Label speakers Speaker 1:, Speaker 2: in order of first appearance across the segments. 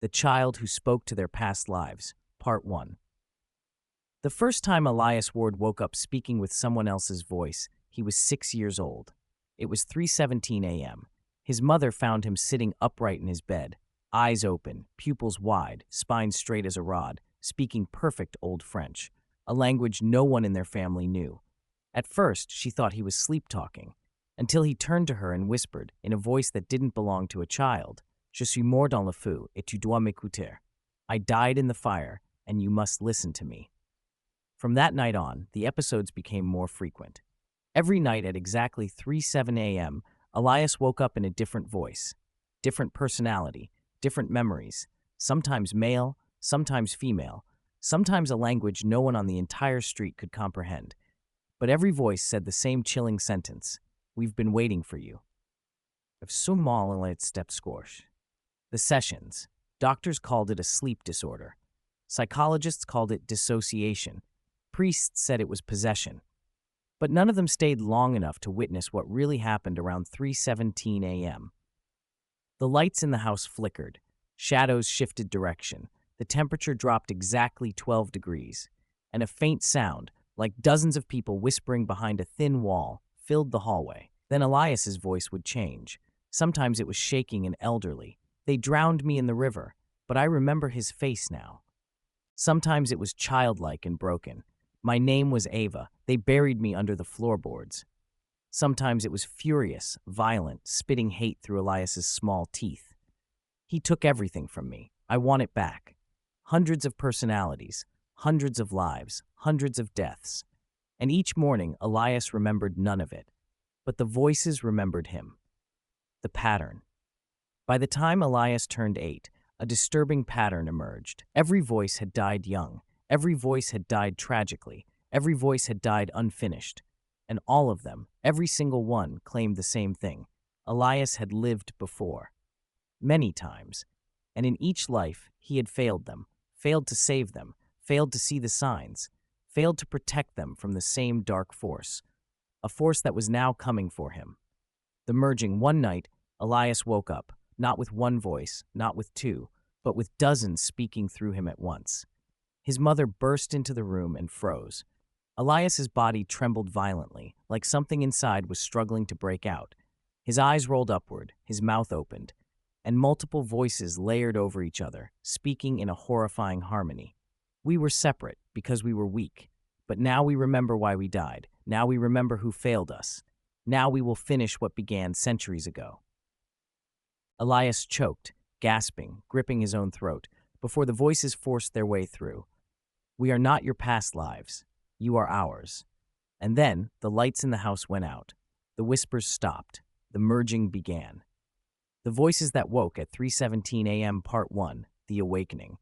Speaker 1: The Child Who Spoke to Their Past Lives, Part 1. The first time Elias Ward woke up speaking with someone else's voice, he was 6 years old. It was 3:17 a.m. His mother found him sitting upright in his bed, eyes open, pupils wide, spine straight as a rod, speaking perfect Old French, a language no one in their family knew. At first, she thought he was sleep-talking, until he turned to her and whispered, in a voice that didn't belong to a child, Je suis mort dans le feu, et tu dois m'écouter. I died in the fire, and you must listen to me. From that night on, the episodes became more frequent. Every night at exactly 3:07 a.m., Elias woke up in a different voice, different personality, different memories, sometimes male, sometimes female, sometimes a language no one on the entire street could comprehend. But every voice said the same chilling sentence, "We've been waiting for you." The sessions. Doctors called it a sleep disorder. Psychologists called it dissociation. Priests said it was possession. But none of them stayed long enough to witness what really happened around 3:17 a.m. The lights in the house flickered. Shadows shifted direction. The temperature dropped exactly 12 degrees. And a faint sound, like dozens of people whispering behind a thin wall, filled the hallway. Then Elias's voice would change. Sometimes it was shaking and elderly. They drowned me in the river, but I remember his face now. Sometimes it was childlike and broken. My name was Ava. They buried me under the floorboards. Sometimes it was furious, violent, spitting hate through Elias's small teeth. He took everything from me. I want it back. Hundreds of personalities, hundreds of lives, hundreds of deaths. And each morning, Elias remembered none of it. But the voices remembered him. The pattern. By the time Elias turned 8, a disturbing pattern emerged. Every voice had died young. Every voice had died tragically. Every voice had died unfinished. And all of them, every single one, claimed the same thing. Elias had lived before. Many times. And in each life, he had failed them, failed to save them, failed to see the signs, failed to protect them from the same dark force. A force that was now coming for him. The merging one night, Elias woke up, not with one voice, not with two, but with dozens speaking through him at once. His mother burst into the room and froze. Elias's body trembled violently, like something inside was struggling to break out. His eyes rolled upward, his mouth opened, and multiple voices layered over each other, speaking in a horrifying harmony. We were separate because we were weak, but now we remember why we died. Now we remember who failed us. Now we will finish what began centuries ago. Elias choked, gasping, gripping his own throat, before the voices forced their way through. We are not your past lives. You are ours. And then the lights in the house went out. The whispers stopped. The merging began. The voices that woke at 3:17 a.m. Part 1, The Awakening.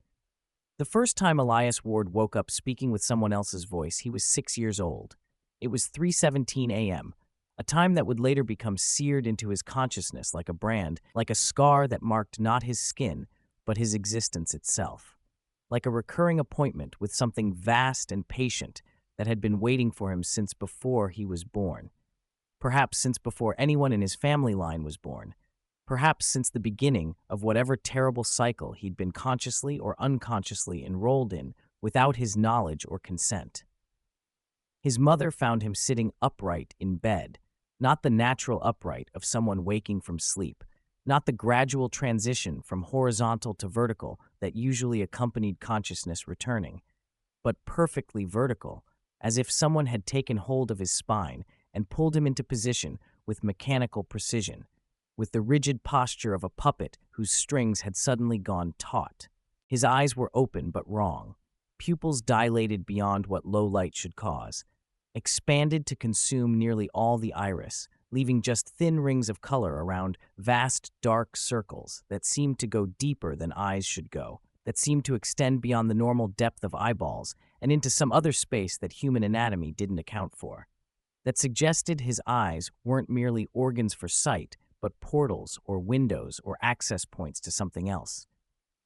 Speaker 1: The first time Elias Ward woke up speaking with someone else's voice, he was 6 years old. It was 3:17 a.m., a time that would later become seared into his consciousness like a brand, like a scar that marked not his skin, but his existence itself. Like a recurring appointment with something vast and patient that had been waiting for him since before he was born. Perhaps since before anyone in his family line was born. Perhaps since the beginning of whatever terrible cycle he'd been consciously or unconsciously enrolled in without his knowledge or consent. His mother found him sitting upright in bed, not the natural upright of someone waking from sleep, not the gradual transition from horizontal to vertical that usually accompanied consciousness returning, but perfectly vertical, as if someone had taken hold of his spine and pulled him into position with mechanical precision, with the rigid posture of a puppet whose strings had suddenly gone taut. His eyes were open but wrong, pupils dilated beyond what low light should cause, expanded to consume nearly all the iris, leaving just thin rings of color around vast dark circles that seemed to go deeper than eyes should go, that seemed to extend beyond the normal depth of eyeballs and into some other space that human anatomy didn't account for, that suggested his eyes weren't merely organs for sight, but portals or windows or access points to something else.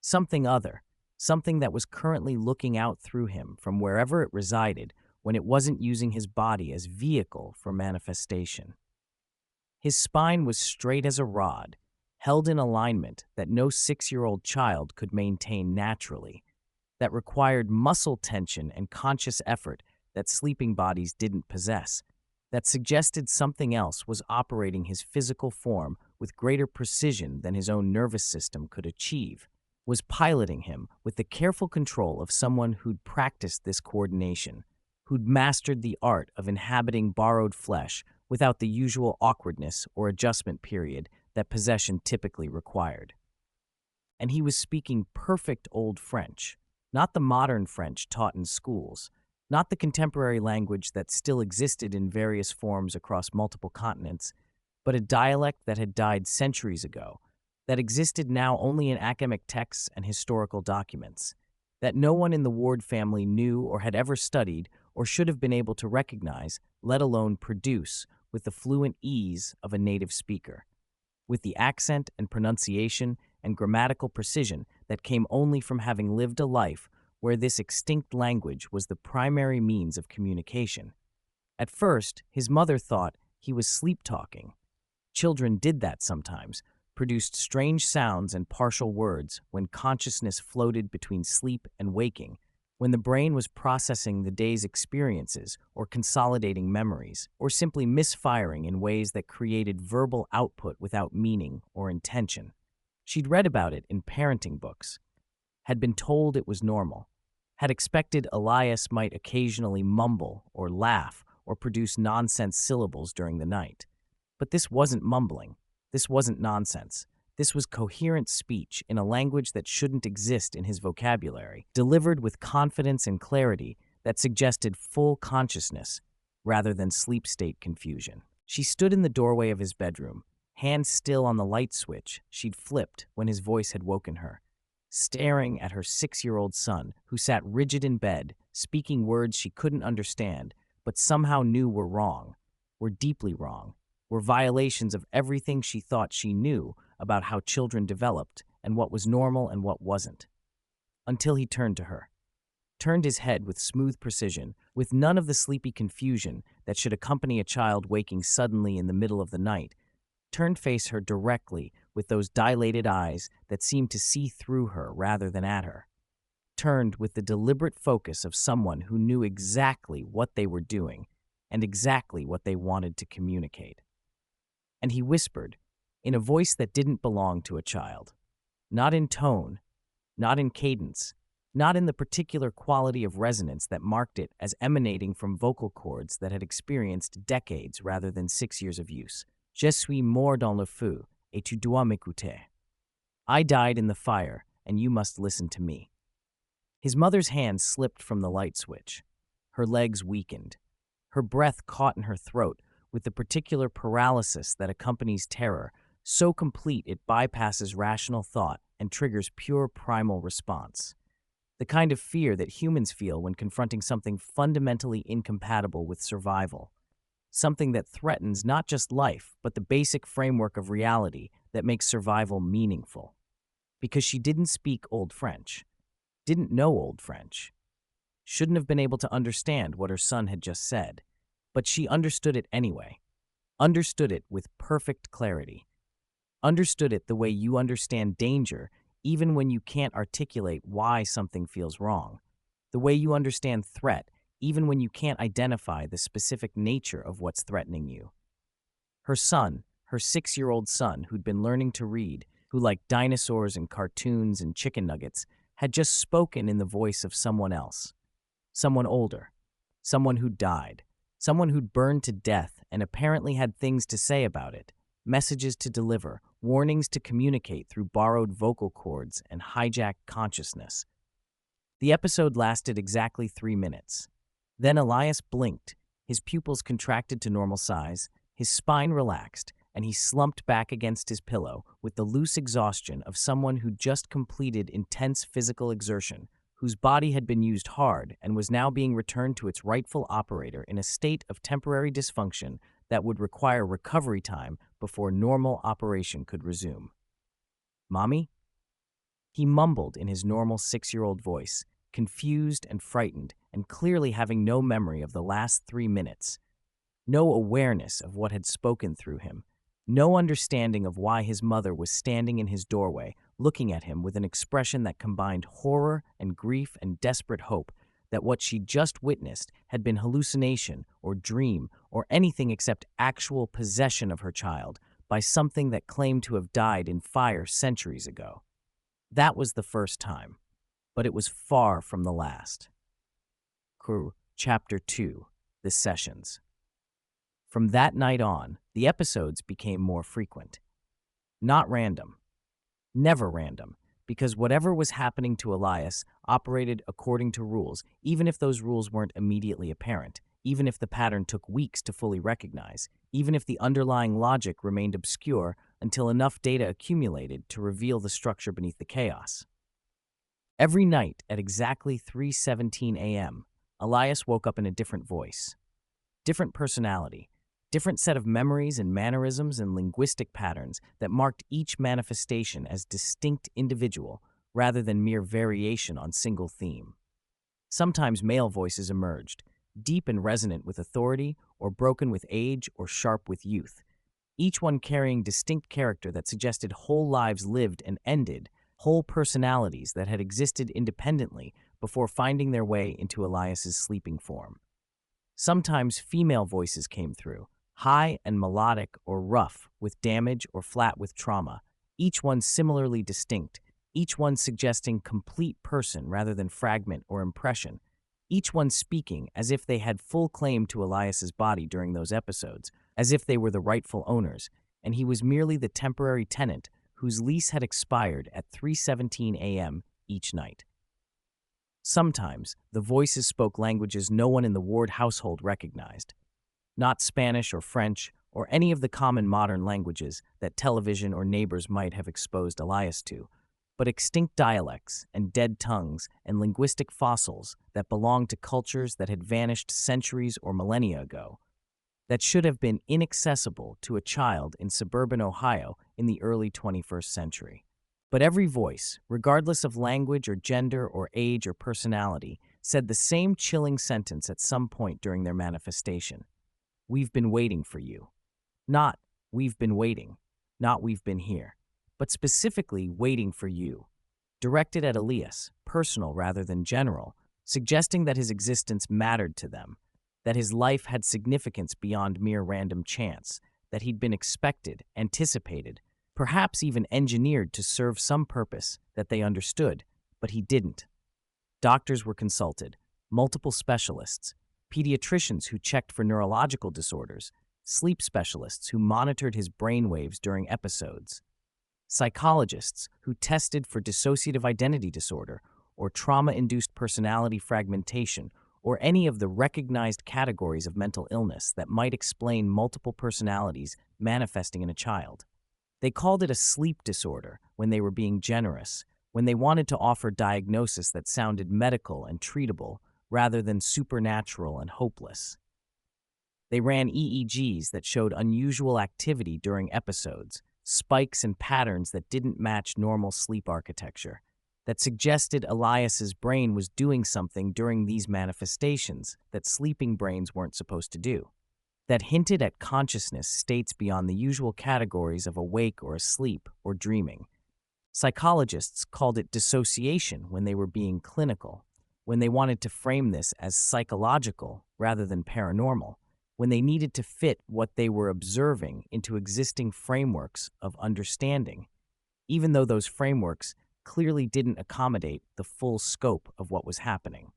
Speaker 1: Something other, something that was currently looking out through him from wherever it resided when it wasn't using his body as vehicle for manifestation. His spine was straight as a rod, held in alignment that no 6-year-old child could maintain naturally, that required muscle tension and conscious effort that sleeping bodies didn't possess, that suggested something else was operating his physical form with greater precision than his own nervous system could achieve, was piloting him with the careful control of someone who'd practiced this coordination, who'd mastered the art of inhabiting borrowed flesh without the usual awkwardness or adjustment period that possession typically required. And he was speaking perfect Old French, not the modern French taught in schools, not the contemporary language that still existed in various forms across multiple continents, but a dialect that had died centuries ago, that existed now only in academic texts and historical documents, that no one in the Ward family knew or had ever studied or should have been able to recognize, let alone produce, with the fluent ease of a native speaker, with the accent and pronunciation and grammatical precision that came only from having lived a life where this extinct language was the primary means of communication. At first, his mother thought he was sleep-talking. Children did that sometimes, produced strange sounds and partial words when consciousness floated between sleep and waking, when the brain was processing the day's experiences or consolidating memories, or simply misfiring in ways that created verbal output without meaning or intention. She'd read about it in parenting books, had been told it was normal, had expected Elias might occasionally mumble or laugh or produce nonsense syllables during the night. But this wasn't mumbling. This wasn't nonsense. This was coherent speech in a language that shouldn't exist in his vocabulary, delivered with confidence and clarity that suggested full consciousness rather than sleep state confusion. She stood in the doorway of his bedroom, hand still on the light switch she'd flipped when his voice had woken her, staring at her 6-year-old son, who sat rigid in bed, speaking words she couldn't understand, but somehow knew were wrong, were deeply wrong, were violations of everything she thought she knew about how children developed and what was normal and what wasn't. Until he turned to her, turned his head with smooth precision, with none of the sleepy confusion that should accompany a child waking suddenly in the middle of the night, turned face her directly with those dilated eyes that seemed to see through her rather than at her, turned with the deliberate focus of someone who knew exactly what they were doing and exactly what they wanted to communicate. And he whispered, in a voice that didn't belong to a child, not in tone, not in cadence, not in the particular quality of resonance that marked it as emanating from vocal cords that had experienced decades rather than 6 years of use. Je suis mort dans le feu, et tu dois m'écouter. I died in the fire, and you must listen to me. His mother's hand slipped from the light switch. Her legs weakened. Her breath caught in her throat with the particular paralysis that accompanies terror, so complete it bypasses rational thought and triggers pure primal response. The kind of fear that humans feel when confronting something fundamentally incompatible with survival. Something that threatens not just life, but the basic framework of reality that makes survival meaningful. Because she didn't speak Old French, didn't know Old French, shouldn't have been able to understand what her son had just said, but she understood it anyway, understood it with perfect clarity, understood it the way you understand danger even when you can't articulate why something feels wrong, the way you understand threat even when you can't identify the specific nature of what's threatening you. Her son, her 6-year-old son who'd been learning to read, who liked dinosaurs and cartoons and chicken nuggets, had just spoken in the voice of someone else, someone older, someone who'd died, someone who'd burned to death and apparently had things to say about it, messages to deliver, warnings to communicate through borrowed vocal cords and hijacked consciousness. The episode lasted exactly 3 minutes. Then Elias blinked, his pupils contracted to normal size, his spine relaxed, and he slumped back against his pillow with the loose exhaustion of someone who'd just completed intense physical exertion, whose body had been used hard and was now being returned to its rightful operator in a state of temporary dysfunction that would require recovery time before normal operation could resume. "Mommy?" He mumbled in his normal 6-year-old voice, confused and frightened, and clearly having no memory of the last 3 minutes, no awareness of what had spoken through him, No understanding of why his mother was standing in his doorway, looking at him with an expression that combined horror and grief and desperate hope that what she'd just witnessed had been hallucination or dream or anything except actual possession of her child by something that claimed to have died in fire centuries ago. That was the first time, but it was far from the last. Chapter 2: The Sessions. From that night on, the episodes became more frequent. Not random. Never random, because whatever was happening to Elias operated according to rules, even if those rules weren't immediately apparent, even if the pattern took weeks to fully recognize, even if the underlying logic remained obscure until enough data accumulated to reveal the structure beneath the chaos. Every night at exactly 3:17 a.m., Elias woke up in a different voice, different personality, different set of memories and mannerisms and linguistic patterns that marked each manifestation as distinct individual rather than mere variation on single theme. Sometimes male voices emerged, deep and resonant with authority, or broken with age, or sharp with youth, each one carrying distinct character that suggested whole lives lived and ended, whole personalities that had existed independently before finding their way into Elias's sleeping form. Sometimes female voices came through, high and melodic or rough with damage or flat with trauma, each one similarly distinct, each one suggesting complete person rather than fragment or impression, each one speaking as if they had full claim to Elias's body during those episodes, as if they were the rightful owners, and he was merely the temporary tenant whose lease had expired at 3:17 a.m. each night. Sometimes, the voices spoke languages no one in the Ward household recognized. Not Spanish or French or any of the common modern languages that television or neighbors might have exposed Elias to, but extinct dialects and dead tongues and linguistic fossils that belonged to cultures that had vanished centuries or millennia ago, that should have been inaccessible to a child in suburban Ohio in the early 21st century. But every voice, regardless of language or gender or age or personality, said the same chilling sentence at some point during their manifestation. We've been waiting for you. Not, we've been waiting. Not, we've been here. But specifically, waiting for you. Directed at Elias, personal rather than general, suggesting that his existence mattered to them, that his life had significance beyond mere random chance, that he'd been expected, anticipated, perhaps even engineered to serve some purpose that they understood, but he didn't. Doctors were consulted, multiple specialists, pediatricians who checked for neurological disorders, sleep specialists who monitored his brainwaves during episodes, psychologists who tested for dissociative identity disorder or trauma-induced personality fragmentation or any of the recognized categories of mental illness that might explain multiple personalities manifesting in a child. They called it a sleep disorder when they were being generous, when they wanted to offer diagnosis that sounded medical and treatable rather than supernatural and hopeless. They ran EEGs that showed unusual activity during episodes, spikes and patterns that didn't match normal sleep architecture, that suggested Elias's brain was doing something during these manifestations that sleeping brains weren't supposed to do, that hinted at consciousness states beyond the usual categories of awake or asleep or dreaming. Psychologists called it dissociation when they were being clinical, when they wanted to frame this as psychological rather than paranormal, when they needed to fit what they were observing into existing frameworks of understanding, even though those frameworks clearly didn't accommodate the full scope of what was happening.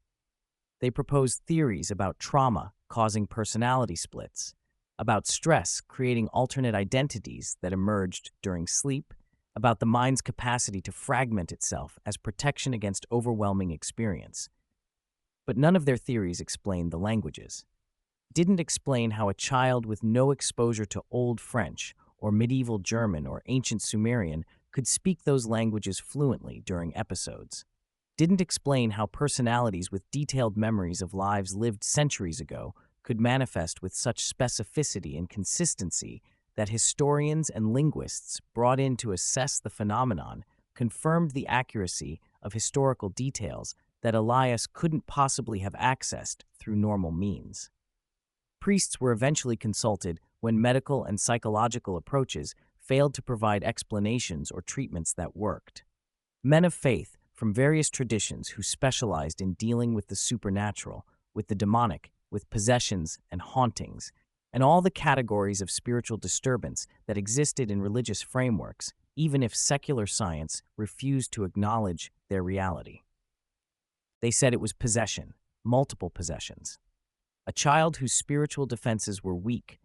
Speaker 1: They proposed theories about trauma causing personality splits, about stress creating alternate identities that emerged during sleep, about the mind's capacity to fragment itself as protection against overwhelming experience. But none of their theories explained the languages, didn't explain how a child with no exposure to Old French or medieval German or ancient Sumerian could speak those languages fluently during episodes, didn't explain how personalities with detailed memories of lives lived centuries ago could manifest with such specificity and consistency that historians and linguists brought in to assess the phenomenon confirmed the accuracy of historical details that Elias couldn't possibly have accessed through normal means. Priests were eventually consulted when medical and psychological approaches failed to provide explanations or treatments that worked. Men of faith from various traditions who specialized in dealing with the supernatural, with the demonic, with possessions and hauntings, and all the categories of spiritual disturbance that existed in religious frameworks, even if secular science refused to acknowledge their reality. They said it was possession, multiple possessions. A child whose spiritual defenses were weak,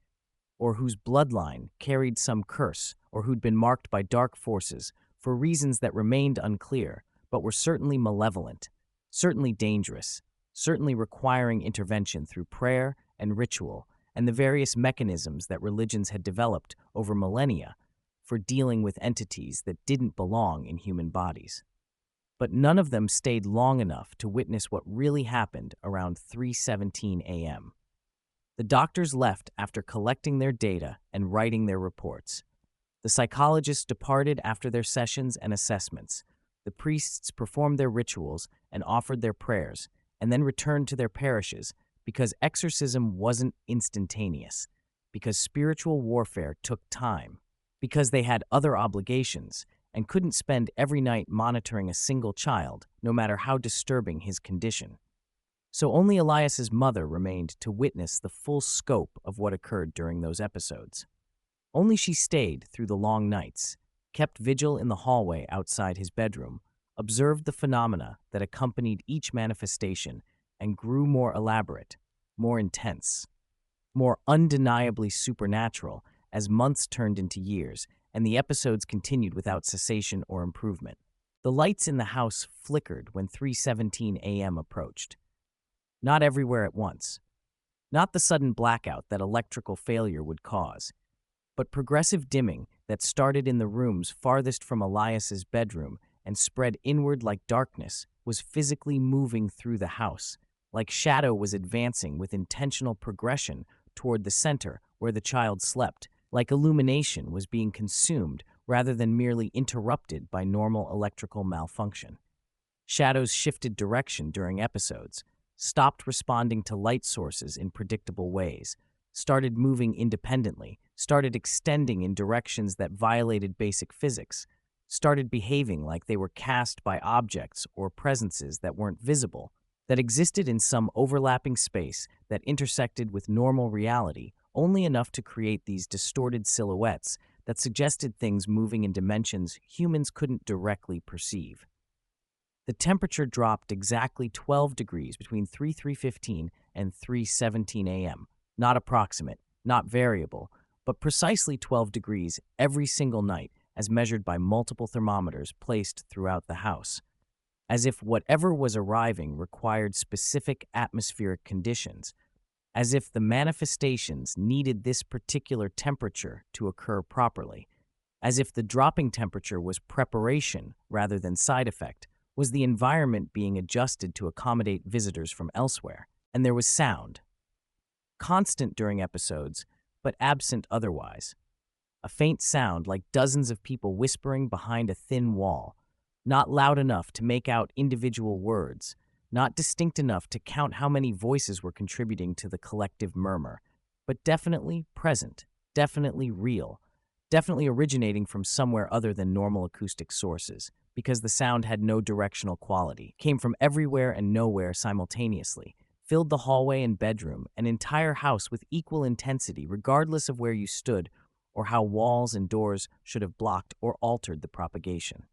Speaker 1: or whose bloodline carried some curse, or who'd been marked by dark forces for reasons that remained unclear, but were certainly malevolent, certainly dangerous, certainly requiring intervention through prayer and ritual and the various mechanisms that religions had developed over millennia for dealing with entities that didn't belong in human bodies. But none of them stayed long enough to witness what really happened around 3:17 a.m. The doctors left after collecting their data and writing their reports. The psychologists departed after their sessions and assessments. The priests performed their rituals and offered their prayers, and then returned to their parishes because exorcism wasn't instantaneous, because spiritual warfare took time, because they had other obligations and couldn't spend every night monitoring a single child, no matter how disturbing his condition. So only Elias's mother remained to witness the full scope of what occurred during those episodes. Only she stayed through the long nights, kept vigil in the hallway outside his bedroom, observed the phenomena that accompanied each manifestation, and grew more elaborate, more intense, more undeniably supernatural as months turned into years, and the episodes continued without cessation or improvement. The lights in the house flickered when 3:17 a.m. approached. Not everywhere at once. Not the sudden blackout that electrical failure would cause, but progressive dimming that started in the rooms farthest from Elias's bedroom and spread inward like darkness was physically moving through the house, like shadow was advancing with intentional progression toward the center where the child slept, like illumination was being consumed rather than merely interrupted by normal electrical malfunction. Shadows shifted direction during episodes, stopped responding to light sources in predictable ways, started moving independently, started extending in directions that violated basic physics, started behaving like they were cast by objects or presences that weren't visible, that existed in some overlapping space that intersected with normal reality only enough to create these distorted silhouettes that suggested things moving in dimensions humans couldn't directly perceive. The temperature dropped exactly 12 degrees between 3:15 and 3:17 a.m., not approximate, not variable, but precisely 12 degrees every single night as measured by multiple thermometers placed throughout the house, as if whatever was arriving required specific atmospheric conditions, as if the manifestations needed this particular temperature to occur properly, as if the dropping temperature was preparation rather than side effect, was the environment being adjusted to accommodate visitors from elsewhere, and there was sound, constant during episodes, but absent otherwise. A faint sound like dozens of people whispering behind a thin wall, not loud enough to make out individual words, not distinct enough to count how many voices were contributing to the collective murmur, but definitely present, definitely real, definitely originating from somewhere other than normal acoustic sources, because the sound had no directional quality, came from everywhere and nowhere simultaneously, filled the hallway and bedroom, an entire house with equal intensity regardless of where you stood or how walls and doors should have blocked or altered the propagation.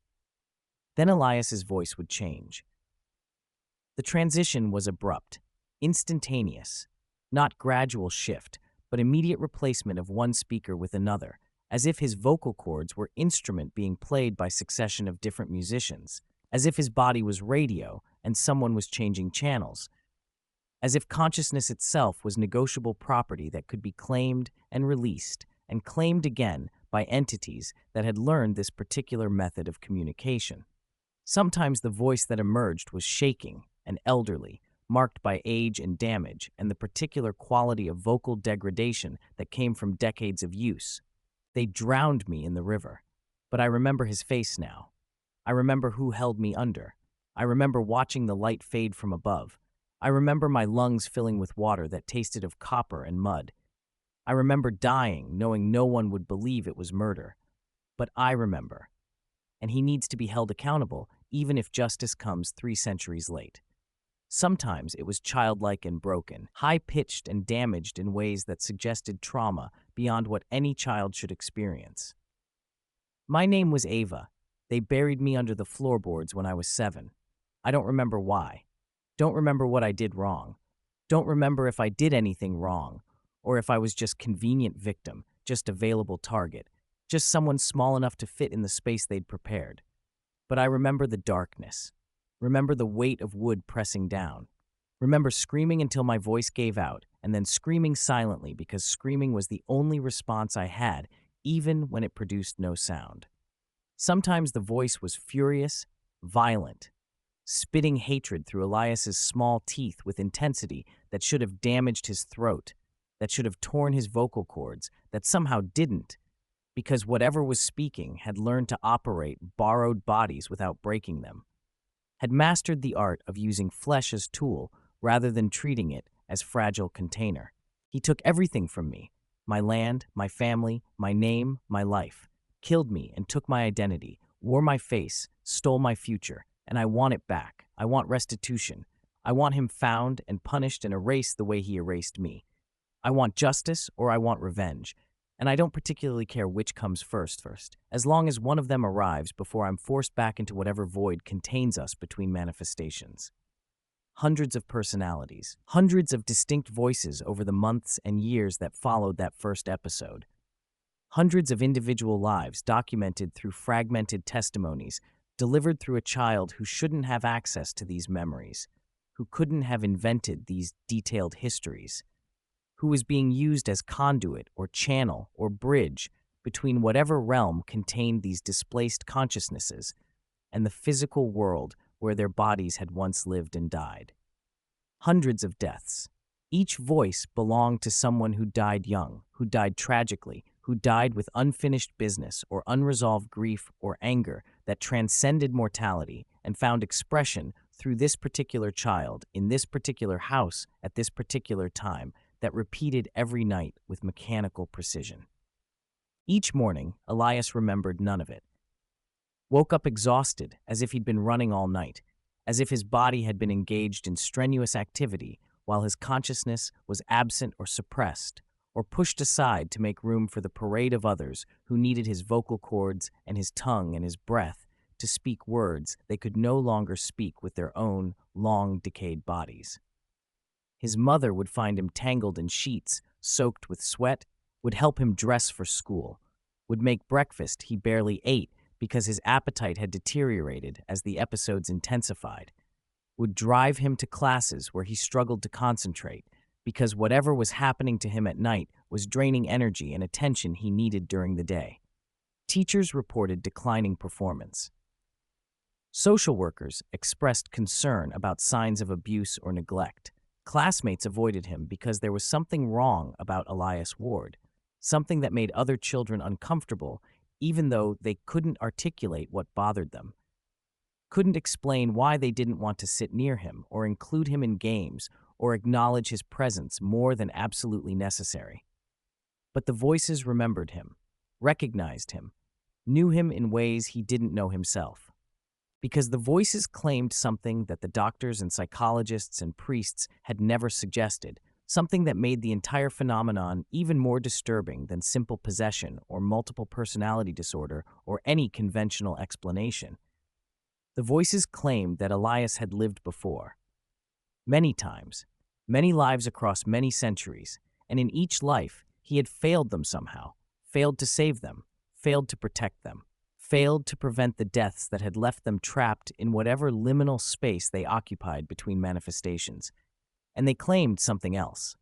Speaker 1: Then Elias's voice would change. The transition was abrupt, instantaneous, not gradual shift, but immediate replacement of one speaker with another, as if his vocal cords were instrument being played by succession of different musicians, as if his body was radio and someone was changing channels, as if consciousness itself was negotiable property that could be claimed and released and claimed again by entities that had learned this particular method of communication. Sometimes the voice that emerged was shaking and elderly, marked by age and damage and the particular quality of vocal degradation that came from decades of use. They drowned me in the river, but I remember his face now. I remember who held me under. I remember watching the light fade from above. I remember my lungs filling with water that tasted of copper and mud. I remember dying, knowing no one would believe it was murder. But I remember, and he needs to be held accountable, even if justice comes 3 centuries late. Sometimes it was childlike and broken, high-pitched and damaged in ways that suggested trauma beyond what any child should experience. My name was Ava. They buried me under the floorboards when I was 7. I don't remember why. Don't remember what I did wrong. Don't remember if I did anything wrong, or if I was just convenient victim, just available target, just someone small enough to fit in the space they'd prepared. But I remember the darkness. Remember the weight of wood pressing down. Remember screaming until my voice gave out, and then screaming silently because screaming was the only response I had, even when it produced no sound. Sometimes the voice was furious, violent, spitting hatred through Elias's small teeth with intensity that should have damaged his throat, that should have torn his vocal cords, that somehow didn't, because whatever was speaking had learned to operate borrowed bodies without breaking them, had mastered the art of using flesh as tool rather than treating it as fragile container. He took everything from me, my land, my family, my name, my life, killed me and took my identity, wore my face, stole my future, and I want it back. I want restitution. I want him found and punished and erased the way he erased me. I want justice or I want revenge, and I don't particularly care which comes first, as long as one of them arrives before I'm forced back into whatever void contains us between manifestations. Hundreds of personalities, hundreds of distinct voices over the months and years that followed that first episode. Hundreds of individual lives documented through fragmented testimonies, delivered through a child who shouldn't have access to these memories, who couldn't have invented these detailed histories, who was being used as conduit or channel or bridge between whatever realm contained these displaced consciousnesses and the physical world where their bodies had once lived and died. Hundreds of deaths. Each voice belonged to someone who died young, who died tragically, who died with unfinished business or unresolved grief or anger that transcended mortality and found expression through this particular child, in this particular house, at this particular time, that repeated every night with mechanical precision. Each morning, Elias remembered none of it. Woke up exhausted, as if he'd been running all night, as if his body had been engaged in strenuous activity while his consciousness was absent or suppressed, or pushed aside to make room for the parade of others who needed his vocal cords and his tongue and his breath to speak words they could no longer speak with their own long decayed bodies. His mother would find him tangled in sheets, soaked with sweat, would help him dress for school, would make breakfast he barely ate because his appetite had deteriorated as the episodes intensified, would drive him to classes where he struggled to concentrate because whatever was happening to him at night was draining energy and attention he needed during the day. Teachers reported declining performance. Social workers expressed concern about signs of abuse or neglect. Classmates avoided him because there was something wrong about Elias Ward, something that made other children uncomfortable even though they couldn't articulate what bothered them, couldn't explain why they didn't want to sit near him or include him in games or acknowledge his presence more than absolutely necessary. But the voices remembered him, recognized him, knew him in ways he didn't know himself. Because the voices claimed something that the doctors and psychologists and priests had never suggested, something that made the entire phenomenon even more disturbing than simple possession or multiple personality disorder or any conventional explanation. The voices claimed that Elias had lived before. Many times, many lives across many centuries, and in each life he had failed them somehow, failed to save them, failed to protect them, failed to prevent the deaths that had left them trapped in whatever liminal space they occupied between manifestations. And they claimed something else,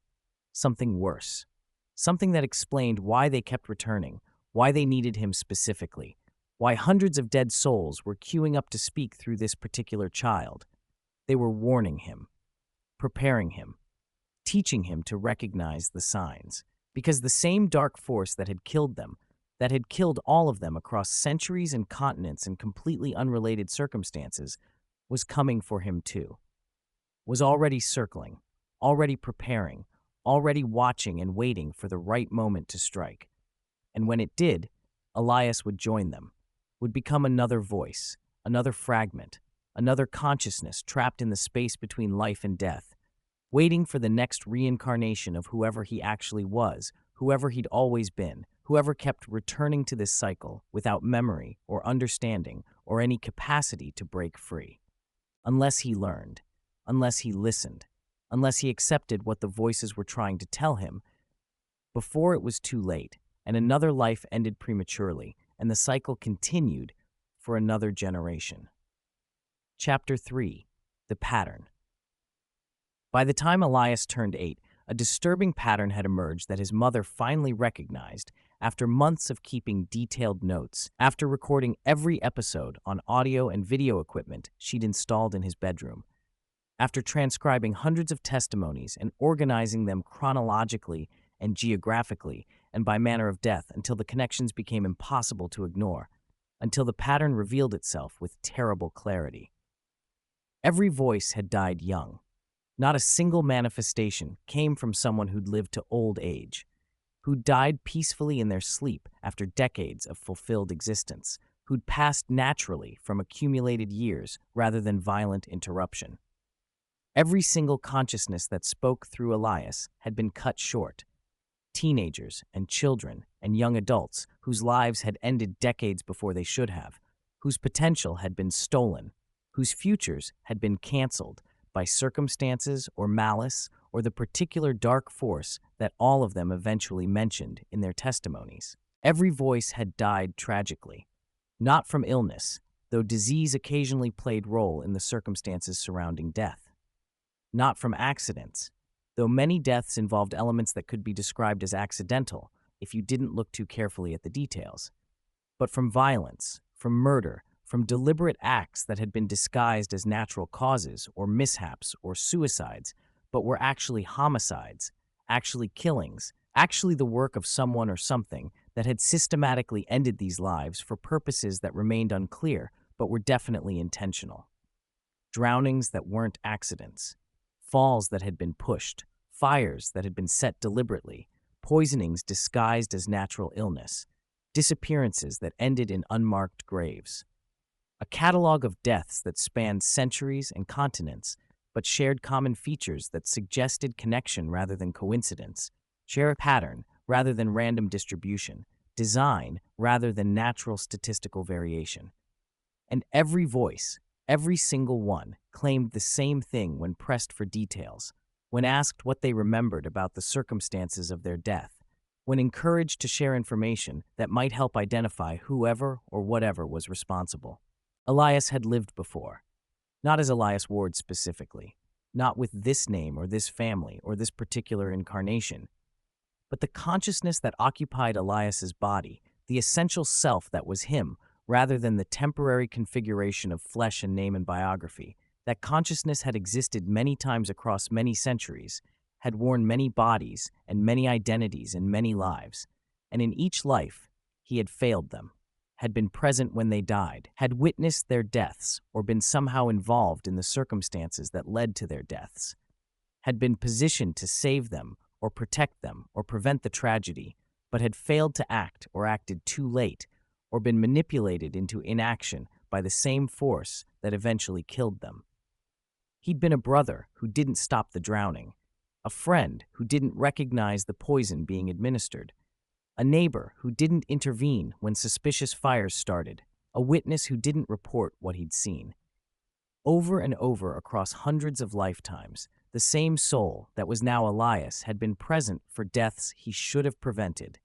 Speaker 1: something worse, something that explained why they kept returning, why they needed him specifically, why hundreds of dead souls were queuing up to speak through this particular child. They were warning him, preparing him, teaching him to recognize the signs, because the same dark force that had killed them, that had killed all of them across centuries and continents in completely unrelated circumstances, was coming for him too, was already circling, already preparing, already watching and waiting for the right moment to strike. And when it did, Elias would join them, would become another voice, another fragment, another consciousness trapped in the space between life and death, waiting for the next reincarnation of whoever he actually was, whoever he'd always been, whoever kept returning to this cycle without memory or understanding or any capacity to break free. Unless he learned, unless he listened, unless he accepted what the voices were trying to tell him, before it was too late, and another life ended prematurely, and the cycle continued for another generation. Chapter 3. The Pattern. By the time Elias turned 8, a disturbing pattern had emerged that his mother finally recognized after months of keeping detailed notes, after recording every episode on audio and video equipment she'd installed in his bedroom, after transcribing hundreds of testimonies and organizing them chronologically and geographically and by manner of death until the connections became impossible to ignore, until the pattern revealed itself with terrible clarity. Every voice had died young. Not a single manifestation came from someone who'd lived to old age, who'd died peacefully in their sleep after decades of fulfilled existence, who'd passed naturally from accumulated years rather than violent interruption. Every single consciousness that spoke through Elias had been cut short. Teenagers and children and young adults whose lives had ended decades before they should have, whose potential had been stolen, whose futures had been canceled by circumstances or malice or the particular dark force that all of them eventually mentioned in their testimonies. Every voice had died tragically, not from illness, though disease occasionally played role in the circumstances surrounding death. Not from accidents, though many deaths involved elements that could be described as accidental if you didn't look too carefully at the details, but from violence, from murder, from deliberate acts that had been disguised as natural causes or mishaps or suicides, but were actually homicides, actually killings, actually the work of someone or something that had systematically ended these lives for purposes that remained unclear but were definitely intentional. Drownings that weren't accidents, falls that had been pushed, fires that had been set deliberately, poisonings disguised as natural illness, disappearances that ended in unmarked graves. A catalog of deaths that spanned centuries and continents, but shared common features that suggested connection rather than coincidence, share a pattern rather than random distribution, design rather than natural statistical variation. And every voice, every single one, claimed the same thing when pressed for details, when asked what they remembered about the circumstances of their death, when encouraged to share information that might help identify whoever or whatever was responsible. Elias had lived before, not as Elias Ward specifically, not with this name or this family or this particular incarnation, but the consciousness that occupied Elias's body, the essential self that was him, rather than the temporary configuration of flesh and name and biography. That consciousness had existed many times across many centuries, had worn many bodies and many identities in many lives, and in each life he had failed them, had been present when they died, had witnessed their deaths or been somehow involved in the circumstances that led to their deaths, had been positioned to save them or protect them or prevent the tragedy, but had failed to act or acted too late or been manipulated into inaction by the same force that eventually killed them. He'd been a brother who didn't stop the drowning, a friend who didn't recognize the poison being administered, a neighbor who didn't intervene when suspicious fires started, a witness who didn't report what he'd seen. Over and over across hundreds of lifetimes, the same soul that was now Elias had been present for deaths he should have prevented,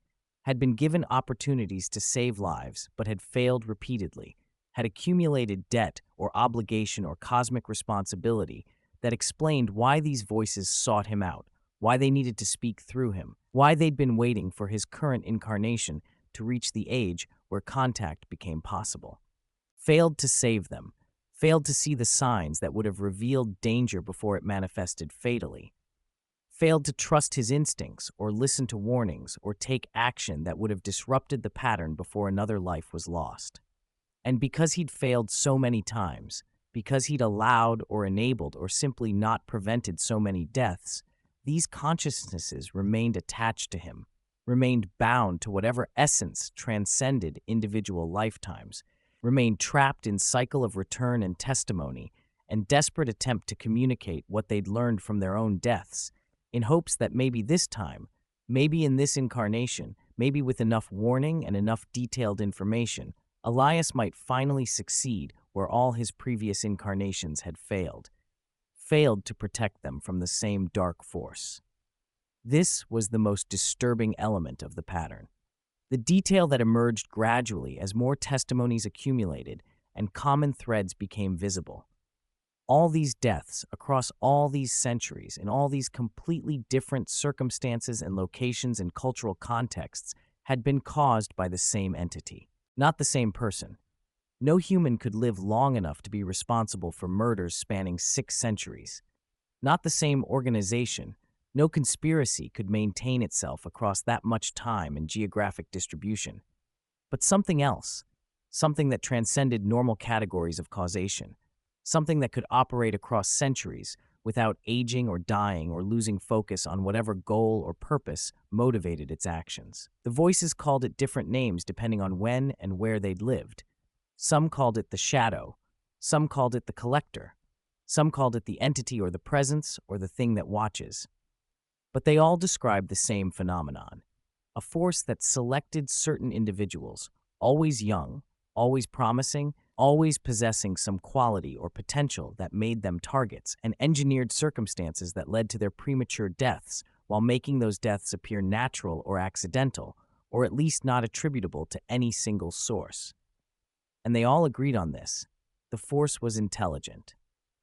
Speaker 1: had been given opportunities to save lives but had failed repeatedly, had accumulated debt or obligation or cosmic responsibility that explained why these voices sought him out, why they needed to speak through him, why they'd been waiting for his current incarnation to reach the age where contact became possible. Failed to save them, failed to see the signs that would have revealed danger before it manifested fatally, failed to trust his instincts or listen to warnings or take action that would have disrupted the pattern before another life was lost. And because he'd failed so many times, because he'd allowed or enabled or simply not prevented so many deaths, these consciousnesses remained attached to him, remained bound to whatever essence transcended individual lifetimes, remained trapped in cycle of return and testimony, and desperate attempt to communicate what they'd learned from their own deaths, in hopes that maybe this time, maybe in this incarnation, maybe with enough warning and enough detailed information, Elias might finally succeed where all his previous incarnations had failed to protect them from the same dark force. This was the most disturbing element of the pattern. The detail that emerged gradually as more testimonies accumulated and common threads became visible. All these deaths across all these centuries in all these completely different circumstances and locations and cultural contexts had been caused by the same entity, not the same person. No human could live long enough to be responsible for murders spanning 6 centuries. Not the same organization. No conspiracy could maintain itself across that much time and geographic distribution. But something else, something that transcended normal categories of causation, something that could operate across centuries without aging or dying or losing focus on whatever goal or purpose motivated its actions. The voices called it different names depending on when and where they'd lived. Some called it the shadow, some called it the collector, some called it the entity or the presence or the thing that watches. But they all described the same phenomenon, a force that selected certain individuals, always young, always promising, always possessing some quality or potential that made them targets, and engineered circumstances that led to their premature deaths, while making those deaths appear natural or accidental, or at least not attributable to any single source. And they all agreed on this. The force was intelligent,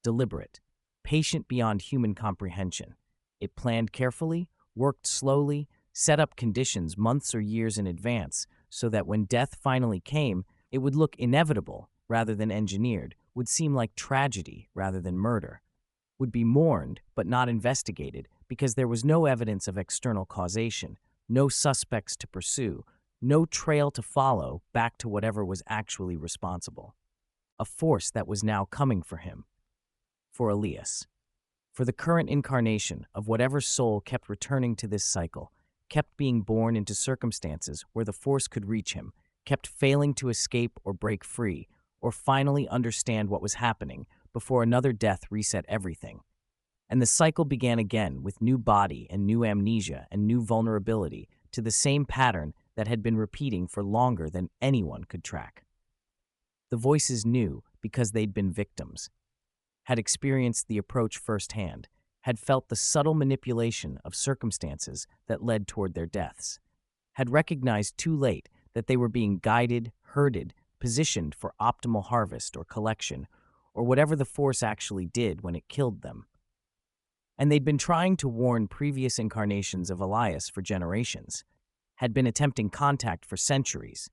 Speaker 1: deliberate, patient beyond human comprehension. It planned carefully, worked slowly, set up conditions months or years in advance so that when death finally came, it would look inevitable rather than engineered, would seem like tragedy rather than murder, would be mourned but not investigated because there was no evidence of external causation, no suspects to pursue, no trail to follow back to whatever was actually responsible. A force that was now coming for him, for Elias, for the current incarnation of whatever soul kept returning to this cycle, kept being born into circumstances where the force could reach him, kept failing to escape or break free, or finally understand what was happening before another death reset everything. And the cycle began again with new body and new amnesia and new vulnerability to the same pattern that had been repeating for longer than anyone could track. The voices knew because they'd been victims, had experienced the approach firsthand, had felt the subtle manipulation of circumstances that led toward their deaths, had recognized too late that they were being guided, herded, positioned for optimal harvest or collection, or whatever the force actually did when it killed them. And they'd been trying to warn previous incarnations of Elias for generations, had been attempting contact for centuries,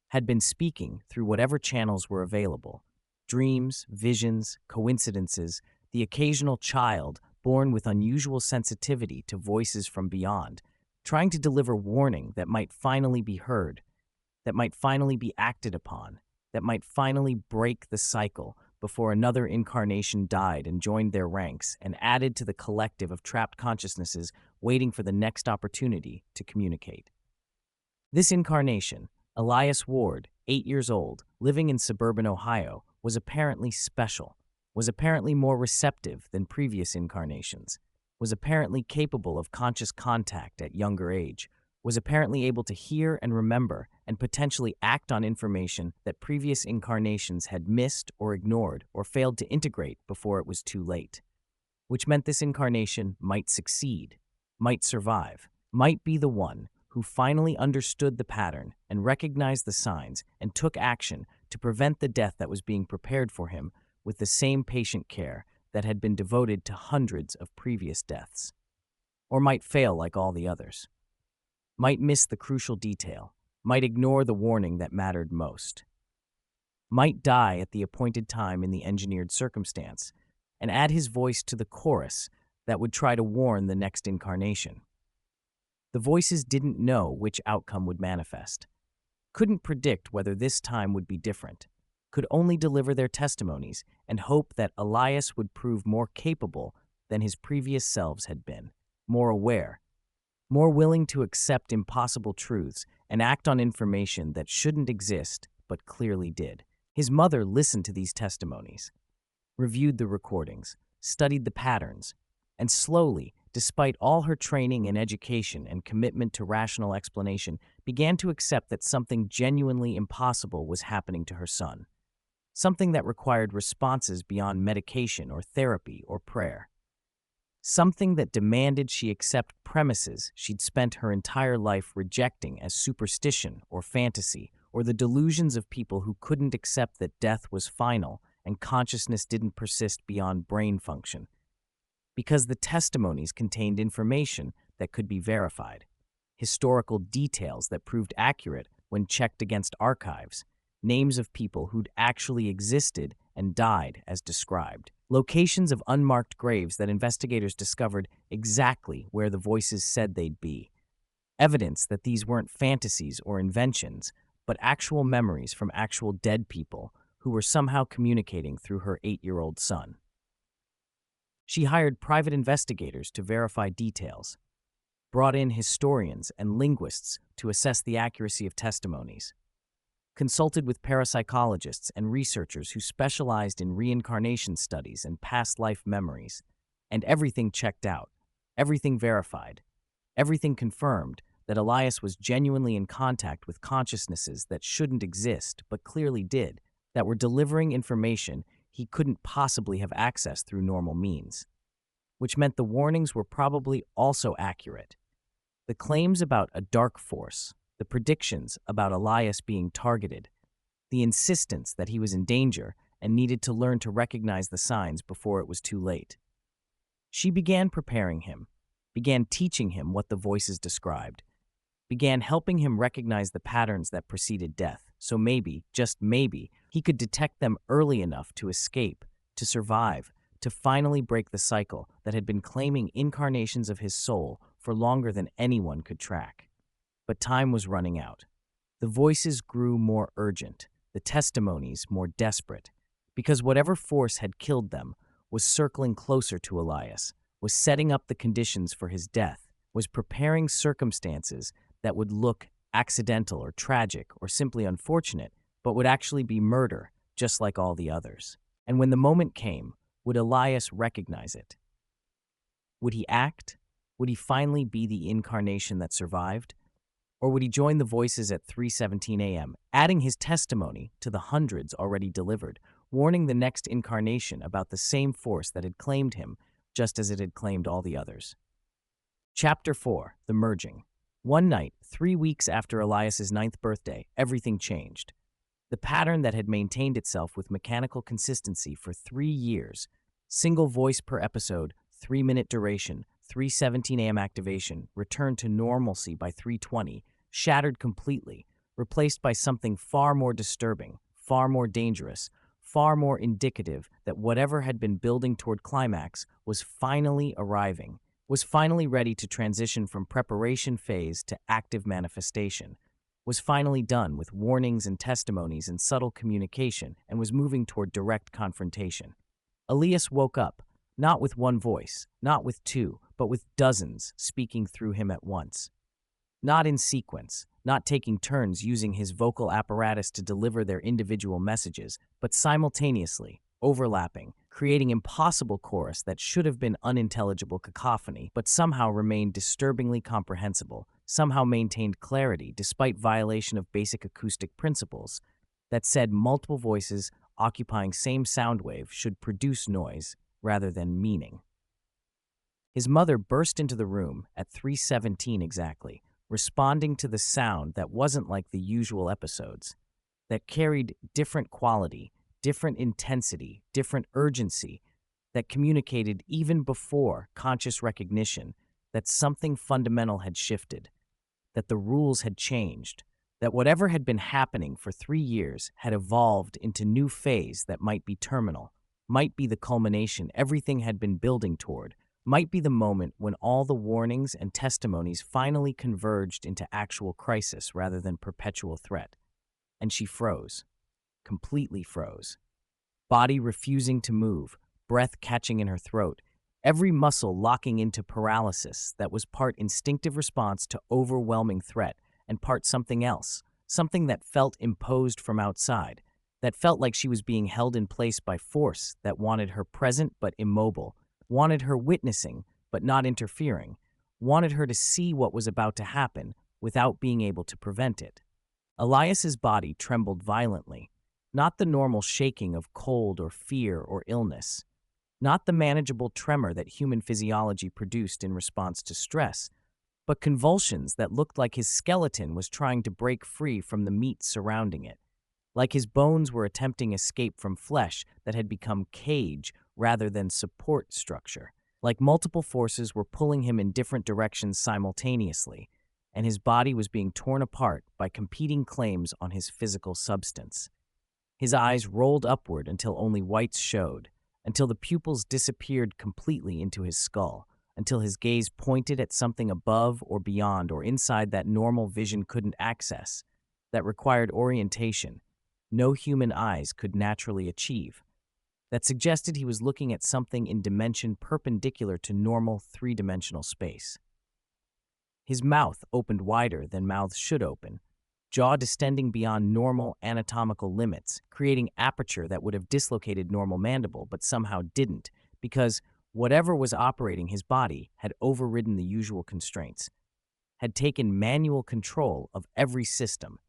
Speaker 1: had been speaking through whatever channels were available, dreams, visions, coincidences, the occasional child born with unusual sensitivity to voices from beyond, trying to deliver warning that might finally be heard, that might finally be acted upon, that might finally break the cycle before another incarnation died and joined their ranks and added to the collective of trapped consciousnesses waiting for the next opportunity to communicate. This incarnation, Elias Ward, 8 years old, living in suburban Ohio, was apparently special, was apparently more receptive than previous incarnations, was apparently capable of conscious contact at younger age, was apparently able to hear and remember and potentially act on information that previous incarnations had missed or ignored or failed to integrate before it was too late, which meant this incarnation might succeed, might survive, might be the one who finally understood the pattern and recognized the signs and took action to prevent the death that was being prepared for him with the same patient care that had been devoted to hundreds of previous deaths. Or might fail like all the others. Might miss the crucial detail, might ignore the warning that mattered most. Might die at the appointed time in the engineered circumstance, and add his voice to the chorus that would try to warn the next incarnation. The voices didn't know which outcome would manifest, couldn't predict whether this time would be different, could only deliver their testimonies and hope that Elias would prove more capable than his previous selves had been, more aware, more willing to accept impossible truths and act on information that shouldn't exist but clearly did. His mother listened to these testimonies, reviewed the recordings, studied the patterns, and slowly, despite all her training and education and commitment to rational explanation, began to accept that something genuinely impossible was happening to her son, something that required responses beyond medication or therapy or prayer. Something that demanded she accept premises she'd spent her entire life rejecting as superstition or fantasy, or the delusions of people who couldn't accept that death was final and consciousness didn't persist beyond brain function. Because the testimonies contained information that could be verified, historical details that proved accurate when checked against archives, names of people who'd actually existed and died as described, locations of unmarked graves that investigators discovered exactly where the voices said they'd be, evidence that these weren't fantasies or inventions, but actual memories from actual dead people who were somehow communicating through her 8-year-old son. She hired private investigators to verify details, brought in historians and linguists to assess the accuracy of testimonies, consulted with parapsychologists and researchers who specialized in reincarnation studies and past life memories, and everything checked out, everything verified, everything confirmed that Elias was genuinely in contact with consciousnesses that shouldn't exist but clearly did, that were delivering information he couldn't possibly have accessed through normal means, which meant the warnings were probably also accurate. The claims about a dark force, the predictions about Elias being targeted, the insistence that he was in danger and needed to learn to recognize the signs before it was too late. She began preparing him, began teaching him what the voices described, began helping him recognize the patterns that preceded death, so maybe, just maybe, he could detect them early enough to escape, to survive, to finally break the cycle that had been claiming incarnations of his soul for longer than anyone could track. But time was running out. The voices grew more urgent, the testimonies more desperate, because whatever force had killed them was circling closer to Elias, was setting up the conditions for his death, was preparing circumstances that would look accidental or tragic or simply unfortunate, but would actually be murder, just like all the others. And when the moment came, would Elias recognize it? Would he act? Would he finally be the incarnation that survived? Or would he join the voices at 3:17 a.m., adding his testimony to the hundreds already delivered, warning the next incarnation about the same force that had claimed him, just as it had claimed all the others? Chapter 4, The Merging. One night, 3 weeks after Elias's 9th birthday, everything changed. The pattern that had maintained itself with mechanical consistency for 3 years, single voice per episode, 3-minute duration, 3:17 a.m. activation, returned to normalcy by 3:20, shattered completely, replaced by something far more disturbing, far more dangerous, far more indicative that whatever had been building toward climax was finally arriving, was finally ready to transition from preparation phase to active manifestation, was finally done with warnings and testimonies and subtle communication, and was moving toward direct confrontation. Elias woke up, not with one voice, not with two, but with dozens speaking through him at once. Not in sequence, not taking turns using his vocal apparatus to deliver their individual messages, but simultaneously, overlapping, creating impossible chorus that should have been unintelligible cacophony, but somehow remained disturbingly comprehensible, somehow maintained clarity despite violation of basic acoustic principles, that said multiple voices occupying same sound wave should produce noise rather than meaning. His mother burst into the room at 3:17 exactly, responding to the sound that wasn't like the usual episodes, that carried different quality, different intensity, different urgency, that communicated even before conscious recognition that something fundamental had shifted, that the rules had changed, that whatever had been happening for 3 years had evolved into new phase that might be terminal, might be the culmination everything had been building toward, might be the moment when all the warnings and testimonies finally converged into actual crisis rather than perpetual threat. And she froze, completely froze. Body refusing to move, breath catching in her throat, every muscle locking into paralysis that was part instinctive response to overwhelming threat and part something else, something that felt imposed from outside, that felt like she was being held in place by force that wanted her present but immobile, wanted her witnessing but not interfering, wanted her to see what was about to happen without being able to prevent it. Elias's body trembled violently, not the normal shaking of cold or fear or illness, not the manageable tremor that human physiology produced in response to stress, but convulsions that looked like his skeleton was trying to break free from the meat surrounding it, like his bones were attempting escape from flesh that had become cage rather than support structure, like multiple forces were pulling him in different directions simultaneously, and his body was being torn apart by competing claims on his physical substance. His eyes rolled upward until only whites showed, until the pupils disappeared completely into his skull, until his gaze pointed at something above or beyond or inside that normal vision couldn't access, that required orientation no human eyes could naturally achieve, that suggested he was looking at something in dimension perpendicular to normal three-dimensional space. His mouth opened wider than mouths should open, jaw distending beyond normal anatomical limits, creating aperture that would have dislocated normal mandible but somehow didn't, because whatever was operating his body had overridden the usual constraints, had taken manual control of every system,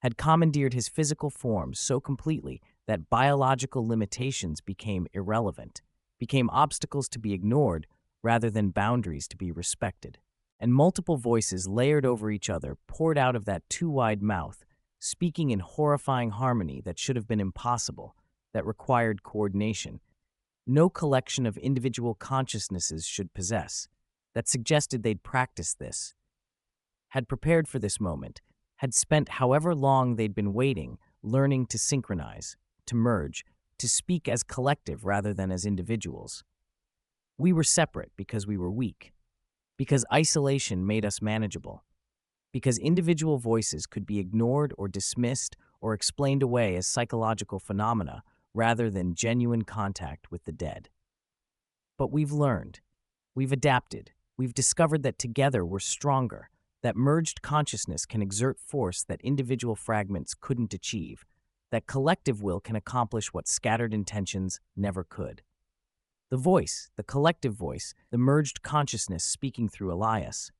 Speaker 1: had commandeered his physical form so completely that biological limitations became irrelevant, became obstacles to be ignored rather than boundaries to be respected. And multiple voices layered over each other poured out of that too-wide mouth, speaking in horrifying harmony that should have been impossible, that required coordination. No collection of individual consciousnesses should possess, that suggested they'd practiced this, had prepared for this moment, had spent however long they'd been waiting, learning to synchronize, to merge, to speak as collective rather than as individuals. We were separate because we were weak, because isolation made us manageable, because individual voices could be ignored or dismissed or explained away as psychological phenomena rather than genuine contact with the dead. But we've learned, we've adapted, we've discovered that together we're stronger, that merged consciousness can exert force that individual fragments couldn't achieve, that collective will can accomplish what scattered intentions never could. The voice, the collective voice, the merged consciousness speaking through Elias,